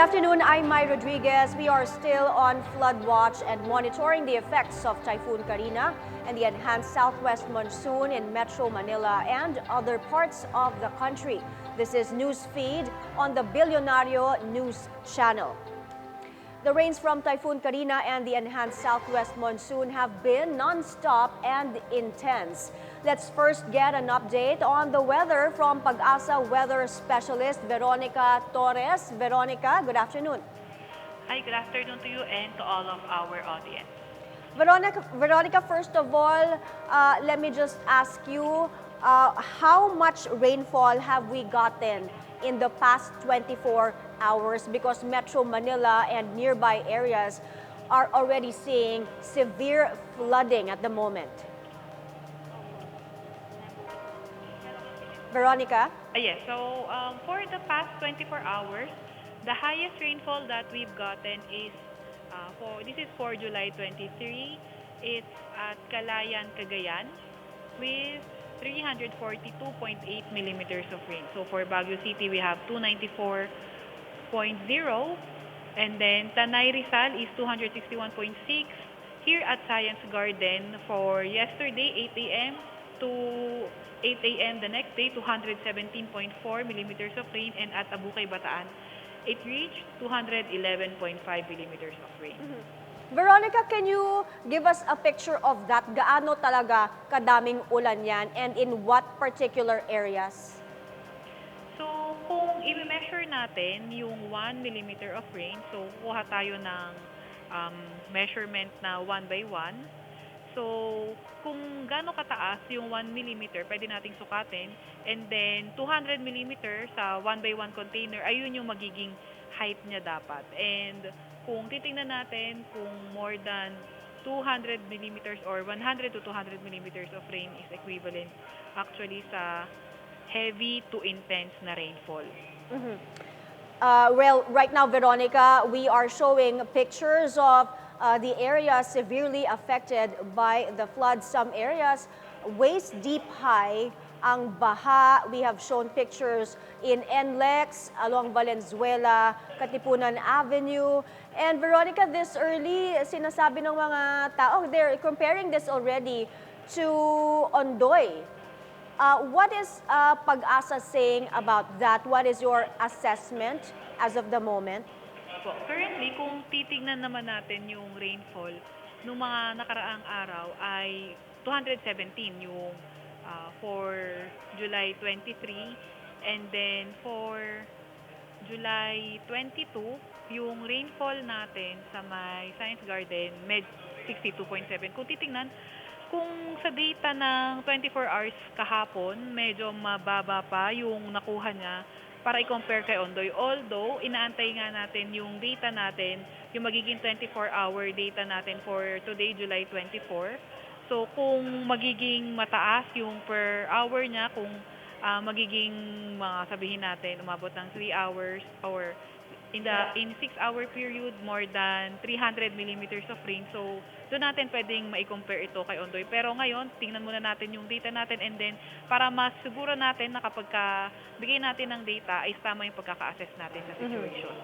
afternoon, I'm Mai Rodriguez. We are still on flood watch and monitoring the effects of Typhoon Karina and the enhanced southwest monsoon in Metro Manila and other parts of the country. This is Newsfeed on the Bilyonaryo News Channel. The rains from Typhoon Karina and the enhanced southwest monsoon have been non-stop and intense. Let's first get an update on the weather from PAGASA weather specialist Veronica Torres. Veronica, good afternoon. Hi, good afternoon to you and to all of our audience. Veronica, first of all, let me just ask you, how much rainfall have we gotten in the past 24 hours? Because Metro Manila and nearby areas are already seeing severe flooding at the moment. Veronica? Yes, so for the past 24 hours, the highest rainfall that we've gotten is, this is for July 23, it's at Calayan, Cagayan, with 342.8 millimeters of rain. So for Baguio City, we have 294.0, and then Tanay Rizal is 261.6. Here at Science Garden for yesterday, 8 a.m. to 8 a.m. the next day, 217.4 millimeters of rain, and at Abukay, Bataan, it reached 211.5 millimeters of rain. Veronica, can you give us a picture of that? Gaano talaga kadaming ulan yan and in what particular areas? So, kung i-measure natin yung 1 millimeter of rain, so kuha tayo ng measurement na 1 by 1. So, kung gaano kataas yung 1 millimeter, pwede nating sukatin. And then, 200 millimeter sa 1 by 1 container, ayun yung magiging height niya dapat. And kung titingnan natin kung more than 200 millimeters or 100 to 200 millimeters of rain is equivalent actually sa heavy to intense na rainfall. Well, right now, Veronica, we are showing pictures of the areas severely affected by the flood. Some areas waist deep high ang baha. We have shown pictures in NLEX, along Valenzuela, Katipunan Avenue. And Veronica, this early, sinasabi ng mga tao, they're comparing this already to Ondoy. What is PAGASA saying about that? What is your assessment as of the moment? Currently, kung titignan naman natin yung rainfall, nung mga nakaraang araw ay 217 yung for July 23, and then for July 22, yung rainfall natin sa may Science Garden, 62.7. Kung titingnan, kung sa data ng 24 hours kahapon, medyo mababa pa yung nakuha niya para i-compare kay Ondoy. Although, inaantay nga natin yung data natin, yung magiging 24-hour data natin for today, July 24. So, kung magiging mataas yung per hour niya, kung magiging, sabihin natin, umabot ng 3 hours or in 6-hour period, more than 300 millimeters of rain. So, doon natin pwedeng ma-compare ito kay Ondoy. Pero ngayon, tingnan muna natin yung data natin, and then para mas siguro natin na kapag bigay natin ng data, ay tama yung pagkaka-assess natin sa situation.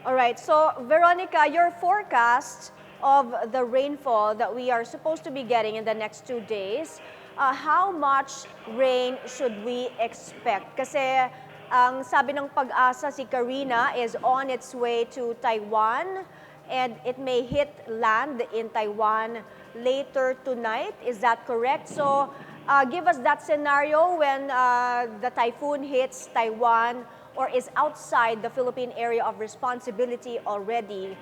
Alright, so Veronica, your forecast of the rainfall that we are supposed to be getting in the next 2 days, how much rain should we expect? Kasi ang sabi ng PAGASA, si Karina is on its way to Taiwan and it may hit land in Taiwan later tonight. Is that correct? So give us that scenario when the typhoon hits Taiwan or is outside the Philippine Area of Responsibility already.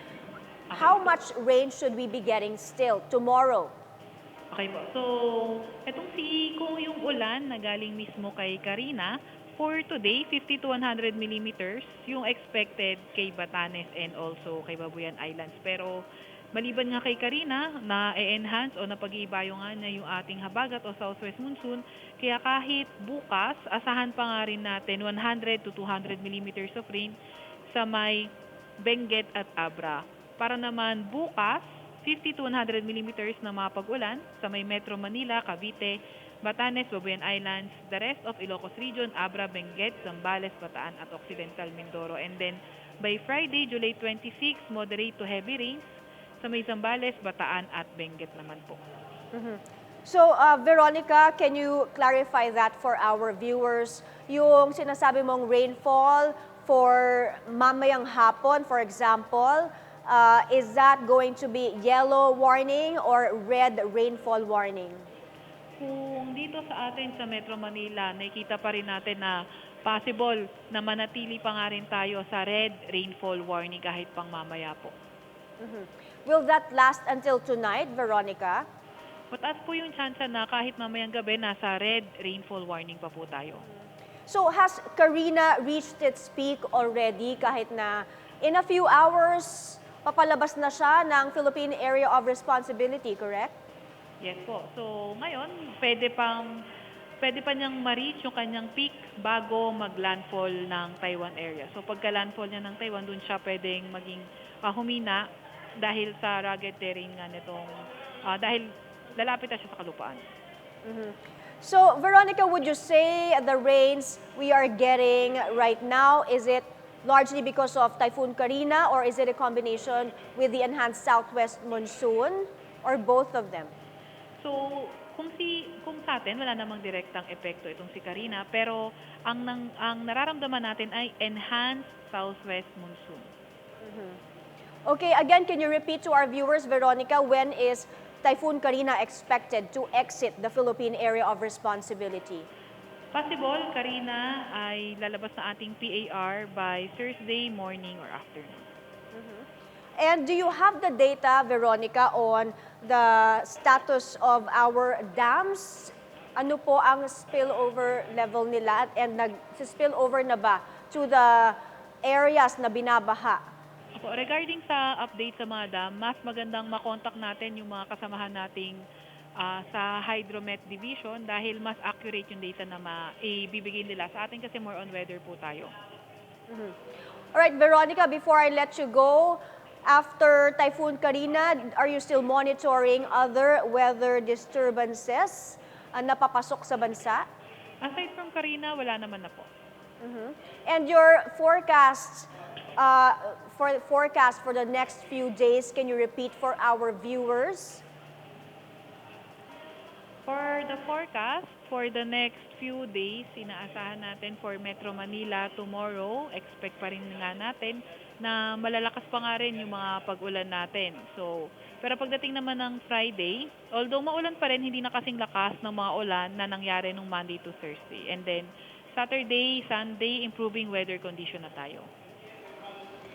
How much rain should we be getting still tomorrow? Okay po. So, kung yung ulan na galing mismo kay Karina, for today, 50 to 100 millimeters yung expected kay Batanes and also kay Babuyan Islands. Pero maliban nga kay Karina, na-enhance o napag-iibayo nga niya yung ating habagat o southwest monsoon. Kaya kahit bukas, asahan pa nga rin natin 100 to 200 millimeters of rain sa may Benguet at Abra. Para naman bukas, 50 to 100 millimeters na mga pag-ulan sa may Metro Manila, Cavite, Batanes, Babuyan Islands, the rest of Ilocos Region, Abra, Benguet, Zambales, Bataan at Occidental Mindoro. And then By Friday, July 26, moderate to heavy rains sa may Zambales, Bataan at Benguet naman po. So, Veronica, can you clarify that for our viewers? Yung sinasabi mong rainfall for mamayang hapon, for example, is that going to be yellow warning or red rainfall warning? Kung dito sa atin sa Metro Manila, nakikita pa rin natin na possible na manatili pa nga rin tayo sa red rainfall warning kahit pang mamaya po. Will that last until tonight, Veronica? Mataas po yung chance na kahit mamayang gabi, nasa red rainfall warning pa po tayo. So, has Karina reached its peak already kahit na in a few hours, papalabas na siya ng Philippine Area of Responsibility, correct? Yes po. So, ngayon, pwede pa niyang ma-reach yung kanyang peak bago mag-landfall ng Taiwan area. So, pagka-landfall niya ng Taiwan, dun siya pwedeng maging humina dahil sa rugged terrain nga nitong, dahil lalapit na siya sa kalupaan. So, Veronica, would you say the rains we are getting right now, is it largely because of Typhoon Karina or is it a combination with the enhanced southwest monsoon or both of them? So, kung sa atin wala namang direktang epekto itong si Karina, pero ang nararamdaman natin ay enhanced southwest monsoon. Okay, again, can you repeat to our viewers, Veronica, when is Typhoon Karina expected to exit the Philippine Area of Responsibility? Possible, Karina ay lalabas na ating PAR by Thursday morning or afternoon. And do you have the data, Veronica, on the status of our dams? Ano po ang spillover level nila and nag-spillover na ba to the areas na binabaha? Regarding sa update sa mga dam, mas magandang makontak natin yung mga kasamahan nating sa Hydromet Division dahil mas accurate yung data na ibibigay nila sa atin kasi more on weather po tayo. Alright, Veronica, before I let you go, after Typhoon Karina, are you still monitoring other weather disturbances na papasok sa bansa? Aside from Karina, wala naman na po. And your forecasts, for the next few days, can you repeat for our viewers? For the forecast, for the next few days, inaasahan natin for Metro Manila tomorrow, expect pa rin nga natin na malalakas pa nga rin yung mga pag-ulan natin. So, pero pagdating naman ng Friday, although maulan pa rin, hindi na kasing lakas ng mga ulan na nangyari nung Monday to Thursday. And then, Saturday, Sunday, improving weather condition na tayo.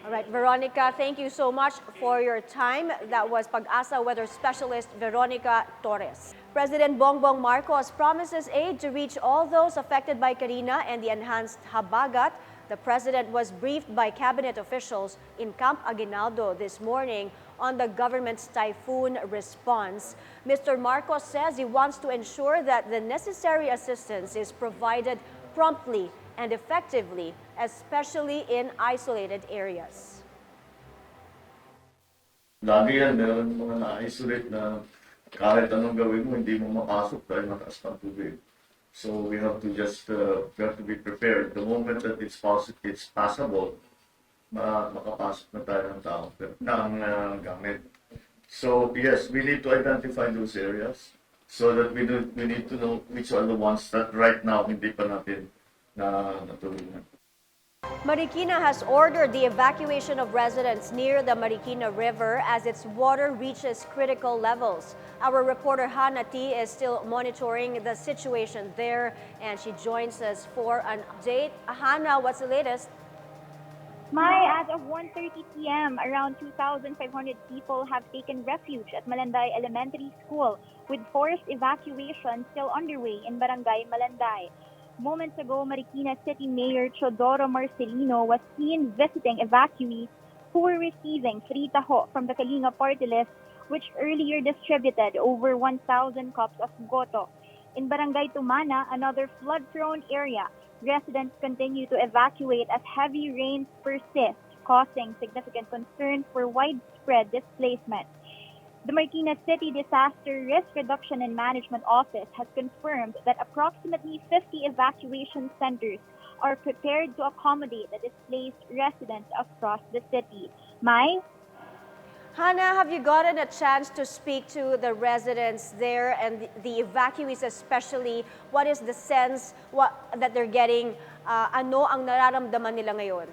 All right, Veronica, thank you so much for your time. That was PAGASA Weather Specialist Veronica Torres. President Bongbong Marcos promises aid to reach all those affected by Karina and the enhanced Habagat. The president was briefed by cabinet officials in Camp Aguinaldo this morning on the government's typhoon response. Mr. Marcos says he wants to ensure that the necessary assistance is provided promptly and effectively, especially in isolated areas. Lagi yan, meron mga na-isolate na kahit anong gawin mo, hindi mo mapasok dahil mataas ng tubig. So we have to be prepared. The moment that it's passable, makapasok na tayo ng tao, ng gamit. So yes, we need to identify those areas so that we need to know which are the ones that right now hindi pa natin natulungan. Marikina has ordered the evacuation of residents near the Marikina River as its water reaches critical levels. Our reporter Hannah T is still monitoring the situation there and she joins us for an update. Hannah, what's the latest? As of 1:30 p.m., around 2,500 people have taken refuge at Malanday Elementary School with forced evacuation still underway in Barangay Malanday. Moments ago, Marikina City Mayor Chodoro Marcelino was seen visiting evacuees who were receiving free taho from the Kalinga party list, which earlier distributed over 1,000 cups of goto. In Barangay Tumana, another flood-prone area, residents continue to evacuate as heavy rains persist, causing significant concern for widespread displacement. The Marikina City Disaster Risk Reduction and Management Office has confirmed that approximately 50 evacuation centers are prepared to accommodate the displaced residents across the city. Mai? Hannah, have you gotten a chance to speak to the residents there and the evacuees especially? What is the sense that they're getting? Ano ang nararamdaman nila ngayon?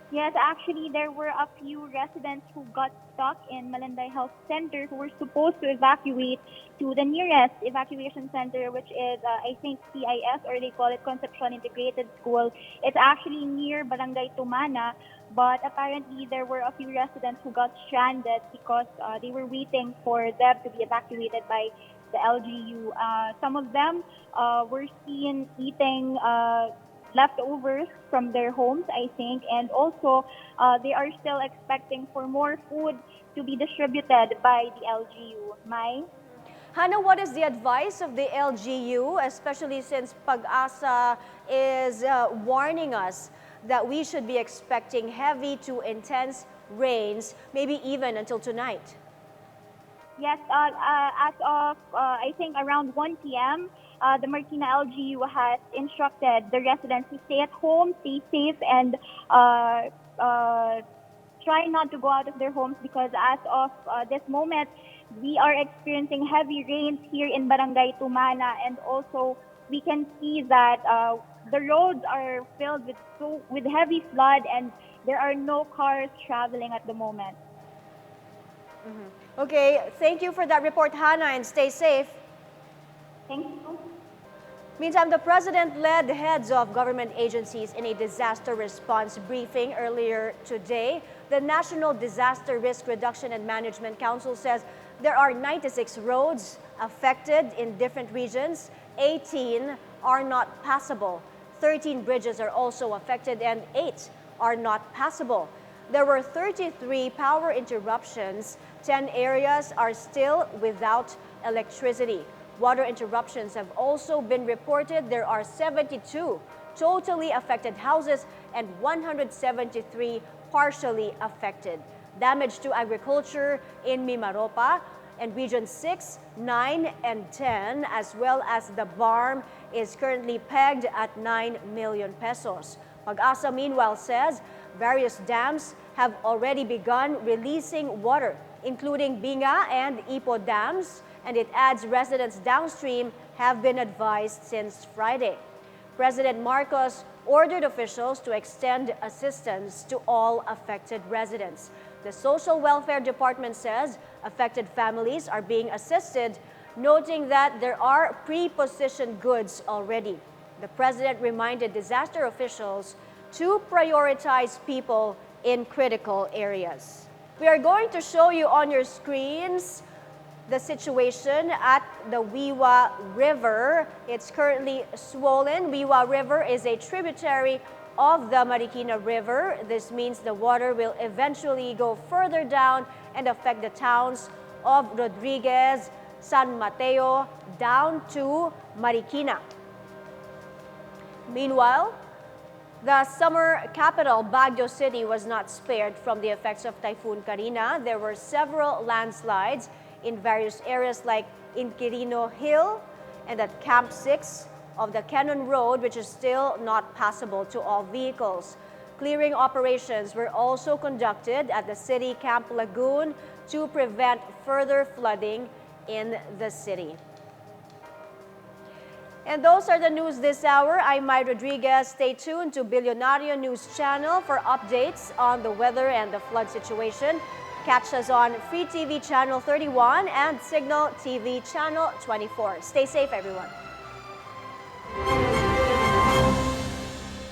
Yes, actually, there were a few residents who got stuck in Malanday Health Center who were supposed to evacuate to the nearest evacuation center, which is, I think, CIS, or they call it Concepcion Integrated School. It's actually near Barangay Tumana, but apparently there were a few residents who got stranded because they were waiting for them to be evacuated by the LGU. Some of them were seen eating leftovers from their homes, I think, and also they are still expecting for more food to be distributed by the LGU. Mai? Hannah, what is the advice of the LGU, especially since PAGASA is warning us that we should be expecting heavy to intense rains, maybe even until tonight? Yes, as of I think around 1 p.m., the Marikina LGU has instructed the residents to stay at home, stay safe, and try not to go out of their homes because as of this moment, we are experiencing heavy rains here in Barangay Tumana, and also we can see that the roads are filled with heavy flood, and there are no cars traveling at the moment. Okay, thank you for that report, Hannah, and stay safe. Thank you. Meantime, the President led the heads of government agencies in a disaster response briefing earlier today. The National Disaster Risk Reduction and Management Council says there are 96 roads affected in different regions. 18 are not passable. 13 bridges are also affected and 8 are not passable. There were 33 power interruptions. 10 areas are still without electricity. Water interruptions have also been reported. There are 72 totally affected houses and 173 partially affected. Damage to agriculture in Mimaropa and Region 6, 9, and 10, as well as the BARM, is currently pegged at 9 million pesos. PAGASA, meanwhile, says various dams have already begun releasing water, including Binga and Ipo dams, and it adds residents downstream have been advised since Friday. President Marcos ordered officials to extend assistance to all affected residents. The Social Welfare Department says affected families are being assisted, noting that there are pre-positioned goods already. The president reminded disaster officials to prioritize people in critical areas. We are going to show you on your screens the situation at the Wiwa River. It's currently swollen. Wiwa River is a tributary of the Marikina River. This means the water will eventually go further down and affect the towns of Rodriguez, San Mateo, down to Marikina. Meanwhile, the summer capital, Baguio City, was not spared from the effects of Typhoon Karina. There were several landslides in various areas like in Quirino Hill and at Camp 6 of the Cannon Road, which is still not passable to all vehicles. Clearing operations were also conducted at the city Camp Lagoon to prevent further flooding in the city. And those are the news this hour. I'm Mai Rodriguez. Stay tuned to Bilyonaryo News Channel for updates on the weather and the flood situation. Catch us on Free TV Channel 31 and Signal TV Channel 24. Stay safe, everyone.